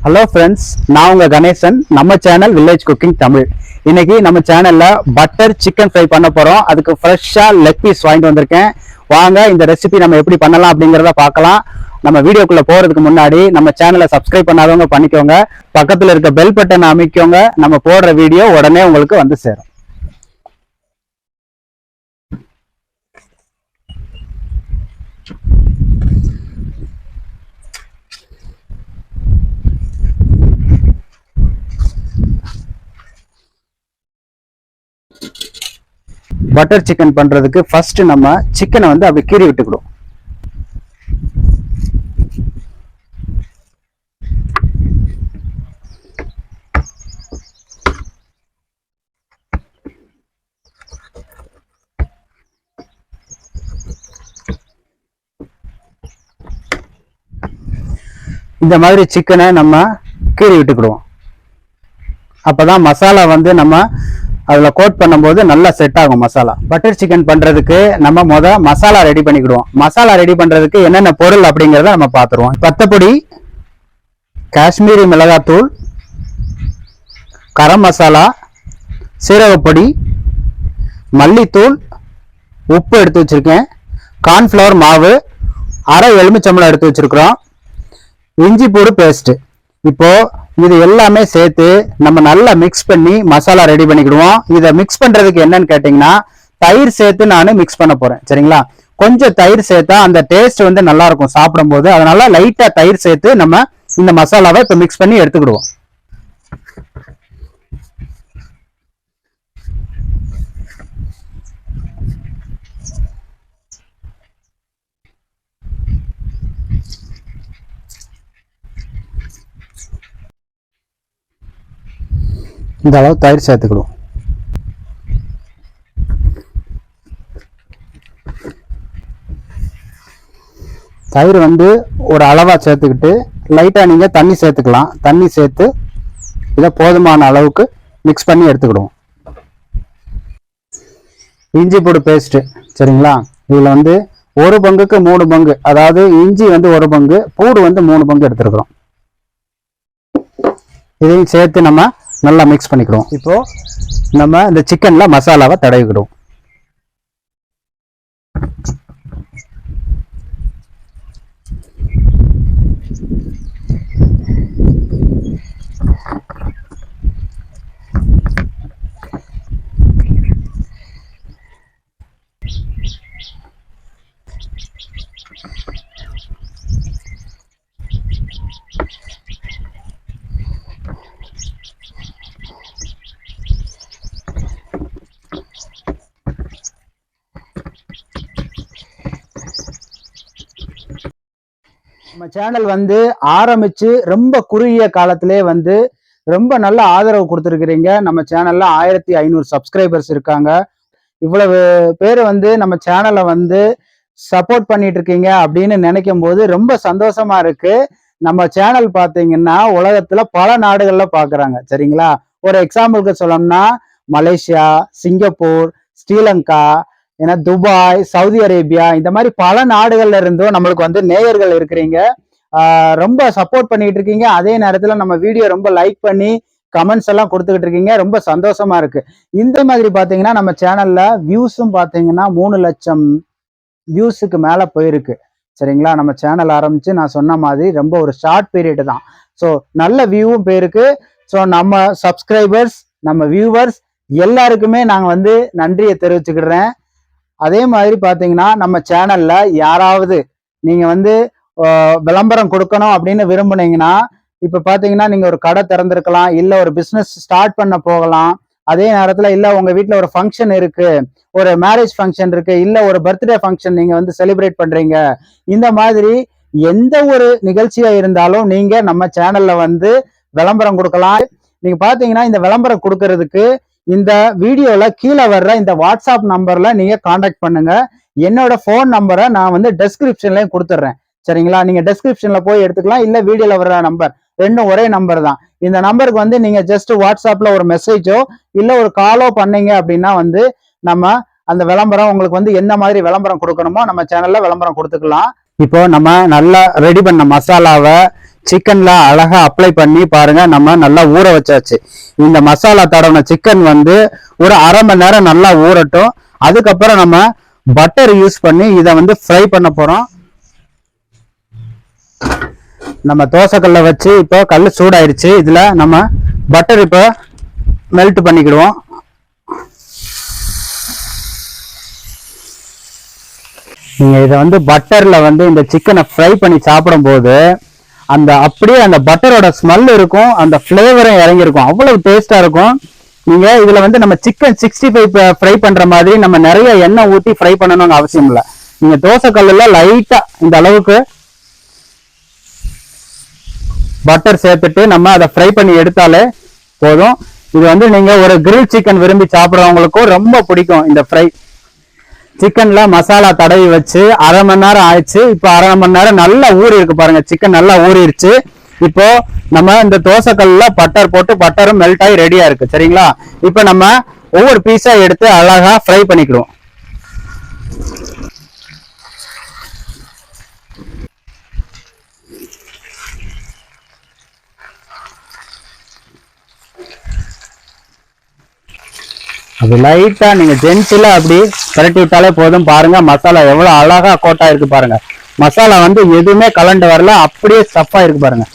Hello friends, நான் உங்க கணேசன். நம்ம சேனல் வில்லேஜ் குக்கிங் தமிழ். இன்னைக்கு நம்ம சேனல்ல பட்டர் சிக்கன் ஃப்ரை பண்ண போறோம். அதுக்கு ஃப்ரெஷ்ஷா லெக் பீஸ் வாங்கிட்டு வந்திருக்கேன். வாங்க இந்த ரெசிபி நம்ம எப்படி பண்ணலாம் அப்படிங்கிறத பார்க்கலாம். நம்ம வீடியோக்குள்ள போறதுக்கு முன்னாடி நம்ம சேனலை சப்ஸ்கிரைப் பண்ணாதவங்க பண்ணிக்கோங்க. பக்கத்துல இருக்க பெல் பட்டனை அமைக்கோங்க. நம்ம போடுற வீடியோ உடனே உங்களுக்கு வந்து சேரும். பட்டர் சிக்கன் பண்றதுக்கு ஃபர்ஸ்ட் நம்ம சிக்கனை வந்து அப்படி கீறி விட்டுக்கிடும். இந்த மாதிரி சிக்கனை நம்ம கீறி விட்டுக்கிடுவோம். அப்பதான் மசாலா வந்து நம்ம அதுல கோட் பண்ணும்போது நல்லா செட் ஆகும் மசாலா. பட்டர் சிக்கன் பண்றதுக்கு நம்ம மசாலா ரெடி பண்ணிக்கிடுவோம். மசாலா ரெடி பண்றதுக்கு என்னென்ன பொருள் அப்படிங்கிறத நம்ம பார்த்துருவோம். பத்தப்பொடி, காஷ்மீரி மிளகாத்தூள், கரம் மசாலா, சீரகப்பொடி, மல்லித்தூள், உப்பு எடுத்து வச்சிருக்கேன், கார்ன்ஃபிளவர் மாவு, அரை எலுமிச்சம்பழம் எடுத்து வச்சிருக்கிறோம், இஞ்சி பூடு பேஸ்ட். இப்போ இது எல்லாமே சேர்த்து நம்ம நல்லா மிக்ஸ் பண்ணி மசாலா ரெடி பண்ணிக்கிடுவோம். இதை மிக்ஸ் பண்றதுக்கு என்னன்னு கேட்டீங்கன்னா, தயிர் சேர்த்து நான் மிக்ஸ் பண்ண போறேன். சரிங்களா? கொஞ்சம் தயிர் சேர்த்தா அந்த டேஸ்ட் வந்து நல்லா இருக்கும் சாப்பிடும் போது. அதனால லைட்டா தயிர் சேர்த்து நம்ம இந்த மசாலாவை இப்ப மிக்ஸ் பண்ணி எடுத்துக்கிடுவோம். இந்த அளவு தயிர் சேர்த்துக்கிடுவோம். தயிர் வந்து ஒரு அளவா சேர்த்துக்கிட்டு லைட்டா நீங்க தண்ணி சேர்த்துக்கலாம். தண்ணி சேர்த்து இதை போதுமான அளவுக்கு மிக்ஸ் பண்ணி எடுத்துக்கிடுவோம். இஞ்சி பூடு பேஸ்ட். சரிங்களா? இதுல வந்து 1 பங்குக்கு 3 பங்கு, அதாவது இஞ்சி வந்து 1 பங்கு, பூடு வந்து 3 பங்கு எடுத்துருக்கிறோம். இதையும் சேர்த்து நம்ம நல்லா மிக்ஸ் பண்ணிக்கிடுவோம். இப்போ நம்ம இந்த சிக்கன்ல மசாலாவை தடவிக்கிடுவோம். நம்ம சேனல் வந்து ஆரம்பிச்சு ரொம்ப குறுகிய காலத்திலே வந்து ரொம்ப நல்ல ஆதரவு கொடுத்துருக்கிறீங்க. நம்ம சேனல்ல 1500 சப்ஸ்கிரைபர்ஸ் இருக்காங்க. இவ்வளவு பேர் வந்து நம்ம சேனலை வந்து சப்போர்ட் பண்ணிட்டு இருக்கீங்க அப்படின்னு நினைக்கும் போது ரொம்ப சந்தோஷமா இருக்கு. நம்ம சேனல் பார்த்தீங்கன்னா உலகத்துல பல நாடுகள்ல பாக்குறாங்க. சரிங்களா? ஒரு எக்ஸாம்பிளுக்கு சொல்லணும்னா மலேசியா, சிங்கப்பூர், ஸ்ரீலங்கா, ஏன்னா துபாய், சவுதி அரேபியா, இந்த மாதிரி பல நாடுகள்ல இருந்தும் நம்மளுக்கு வந்து நேயர்கள் இருக்கிறீங்க. ரொம்ப சப்போர்ட் பண்ணிட்டு இருக்கீங்க. அதே நேரத்துல நம்ம வீடியோ ரொம்ப லைக் பண்ணி கமெண்ட்ஸ் எல்லாம் கொடுத்துக்கிட்டு இருக்கீங்க. ரொம்ப சந்தோஷமா இருக்கு. இந்த மாதிரி பாத்தீங்கன்னா நம்ம சேனல்ல வியூஸும் பாத்தீங்கன்னா 3 லட்சம் வியூஸுக்கு மேல போயிருக்கு. சரிங்களா? நம்ம சேனல் ஆரம்பிச்சு நான் சொன்ன மாதிரி ரொம்ப ஒரு ஷார்ட் பீரியட் தான். ஸோ நல்ல வியூவும் போயிருக்கு. ஸோ நம்ம சப்ஸ்கிரைபர்ஸ், நம்ம வியூவர்ஸ் எல்லாருக்குமே நாங்க வந்து நன்றியை தெரிவிச்சுக்கிறேன். அதே மாதிரி பாத்தீங்கன்னா நம்ம சேனல்ல யாராவது நீங்க வந்து விளம்பரம் கொடுக்கணும் அப்படின்னு விரும்புனீங்கன்னா, இப்ப பாத்தீங்கன்னா நீங்க ஒரு கடை திறந்திருக்கலாம், இல்ல ஒரு பிசினஸ் ஸ்டார்ட் பண்ண போகலாம். அதே நேரத்துல இல்ல உங்க வீட்டுல ஒரு ஃபங்க்ஷன் இருக்கு, ஒரு மேரேஜ் ஃபங்க்ஷன் இருக்கு, இல்ல ஒரு பர்த்டே ஃபங்க்ஷன் நீங்க வந்து செலிப்ரேட் பண்றீங்க. இந்த மாதிரி எந்த ஒரு நிகழ்ச்சியா இருந்தாலும் நீங்க நம்ம சேனல்ல வந்து விளம்பரம் கொடுக்கலாம். நீங்க பாத்தீங்கன்னா இந்த விளம்பரம் கொடுக்கறதுக்கு இந்த வீடியோல கீழே வர்ற இந்த வாட்ஸ்அப் நம்பர்ல நீங்க கான்டாக்ட் பண்ணுங்க. என்னோட போன் நம்பரை நான் வந்து டெஸ்கிரிப்ஷன்லயும் கொடுத்துட்றேன். சரிங்களா? நீங்க டெஸ்கிரிப்ஷன்ல போய் எடுத்துக்கலாம், இல்ல வீடியோல வர்ற நம்பர் ரெண்டும் ஒரே நம்பர் தான். இந்த நம்பருக்கு வந்து நீங்க ஜஸ்ட் வாட்ஸ்அப்ல ஒரு மெசேஜோ இல்ல ஒரு காலோ பண்ணீங்க அப்படின்னா வந்து நம்ம அந்த விளம்பரம் உங்களுக்கு வந்து என்ன மாதிரி விளம்பரம் கொடுக்கணுமோ நம்ம சேனல்ல விளம்பரம் கொடுத்துக்கலாம். இப்போ நம்ம நல்லா ரெடி பண்ண மசாலாவை சிக்கன்ல அழகா அப்ளை பண்ணி பாருங்க. நம்ம நல்லா ஊற வச்சாச்சு. இந்த மசாலா தடவின சிக்கன் வந்து ஒரு அரை மணி நேரம் நல்லா ஊறட்டும். அதுக்கப்புறம் நம்ம பட்டர் யூஸ் பண்ணி இதை வந்து ஃப்ரை பண்ண போறோம். நம்ம தோசைக்கல்ல வச்சு இப்போ கல் சூடாயிருச்சு. இதுல நம்ம பட்டர் இப்போ மெல்ட் பண்ணிக்கிடுவோம். நீங்க இதை வந்து பட்டர்ல வந்து இந்த சிக்கனை ஃப்ரை பண்ணி சாப்பிடும் போது அந்த அப்படியே அந்த பட்டரோட ஸ்மெல் இருக்கும், அந்த ஃபிளேவரும் இறங்கியிருக்கும், அவ்வளவு டேஸ்டா இருக்கும். நீங்க இதுல வந்து நம்ம சிக்கன் 65 ஃப்ரை பண்ற மாதிரி நம்ம நிறைய எண்ணெய் ஊற்றி ஃப்ரை பண்ணணும்னு அவசியம் இல்லை. நீங்க தோசை கல்லுல லைட்டா இந்த அளவுக்கு பட்டர் சேர்த்துட்டு நம்ம அதை ஃப்ரை பண்ணி எடுத்தாலே போதும். இது வந்து நீங்க ஒரு கிரில் சிக்கன் விரும்பி சாப்பிட்றவங்களுக்கும் ரொம்ப பிடிக்கும். இந்த ஃப்ரை சிக்கன்ல மசாலா தடவி வச்சு அரை மணி நேரம் ஆயிடுச்சு. இப்போ அரை மணி நேரம் நல்லா ஊறி இருக்கு பாருங்க. சிக்கன் நல்லா ஊறிடுச்சு. இப்போ நம்ம இந்த தோசைக்கல்ல பட்டர் போட்டு பட்டரும் மெல்ட் ஆகி ரெடியா இருக்கு. சரிங்களா? இப்போ நம்ம ஒவ்வொரு பீஸா எடுத்து அழகா ஃப்ரை பண்ணிக்கிடுவோம். அது லைட்டா நீங்க ஜென்டிலா அப்படி கரட்டி விட்டாலே போதும். பாருங்க மசாலா எவ்வளவு அழகா கோட்டா இருக்கு பாருங்க. மசாலா வந்து எதுவுமே கலண்டு வரல, அப்படியே ஸ்டஃப்பா இருக்கு பாருங்க.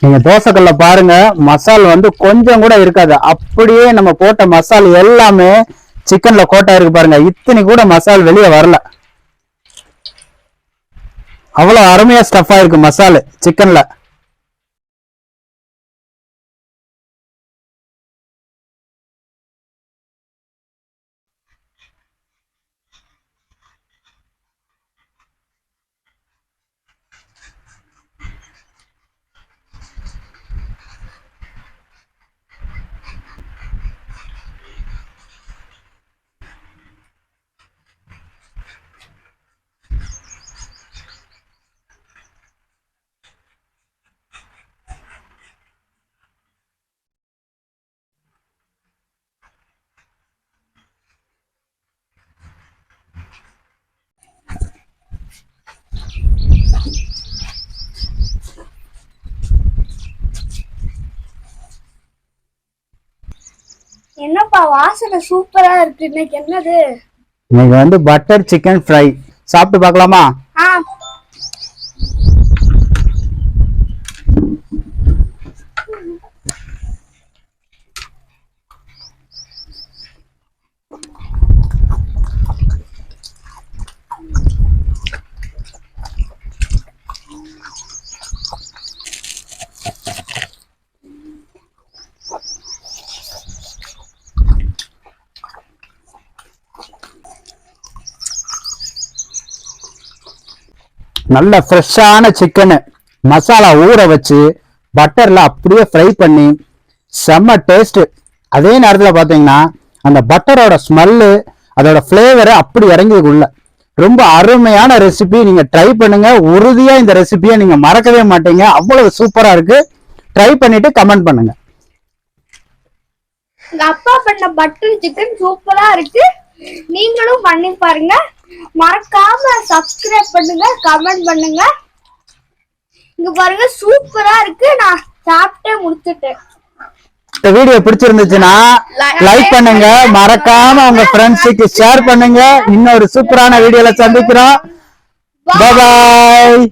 நீங்க தோசைக்கல்ல பாருங்க, மசால் வந்து கொஞ்சம் கூட இருக்காது. அப்படியே நம்ம போட்ட மசால் எல்லாமே சிக்கன்ல கோட்டா இருக்கு பாருங்க. இத்தனை கூட மசால் வெளியே வரல. அவ்வளவு அருமையா ஸ்டஃப் ஆயிருக்கு மசாலு சிக்கன்ல. என்னப்பா வாசனை சூப்பரா இருக்கு. இன்னைக்கு என்னது? இன்னைக்கு வந்து பட்டர் சிக்கன் ஃப்ரை. சாப்பிட்டு பார்க்கலாமா? நல்ல ஃப்ரெஷ்ஷான சிக்கனு மசாலா ஊற வச்சு பட்டர்ல அப்படியே ஃப்ரை பண்ணி செம்ம டேஸ்ட். அதே நேரத்துல பாத்தீங்கன்னா அந்த பட்டரோட ஸ்மெல்லு, அதோட ஃபிளேவர் அப்படி இறங்கியதுக்குள்ள ரொம்ப அருமையான ரெசிபி. நீங்க ட்ரை பண்ணுங்க, உறுதியா இந்த ரெசிபியை நீங்க மறக்கவே மாட்டீங்க. அவ்வளவு சூப்பரா இருக்கு. ட்ரை பண்ணிட்டு கமெண்ட் பண்ணுங்க. எங்க அப்பா பண்ண பட்டர் சிக்கன் சூப்பரா இருக்கு. நீங்களும் பண்ணி பாருங்க. மறக்காம சப்ஸ்கிரைப் பண்ணுங்க, கமெண்ட் பண்ணுங்க. இங்க பாருங்க சூப்பரா இருக்கு. நான் சாப்பிட்டே முடிச்சிட்டேன். இந்த வீடியோ பிடிச்சிருந்துச்சுன்னா லைக் பண்ணுங்க, மறக்காம உங்க ஃப்ரெண்ட்ஸுக்கு ஷேர் பண்ணுங்க. இன்னொரு சூப்பரான வீடியோல சந்திக்கிறோம். பாய்.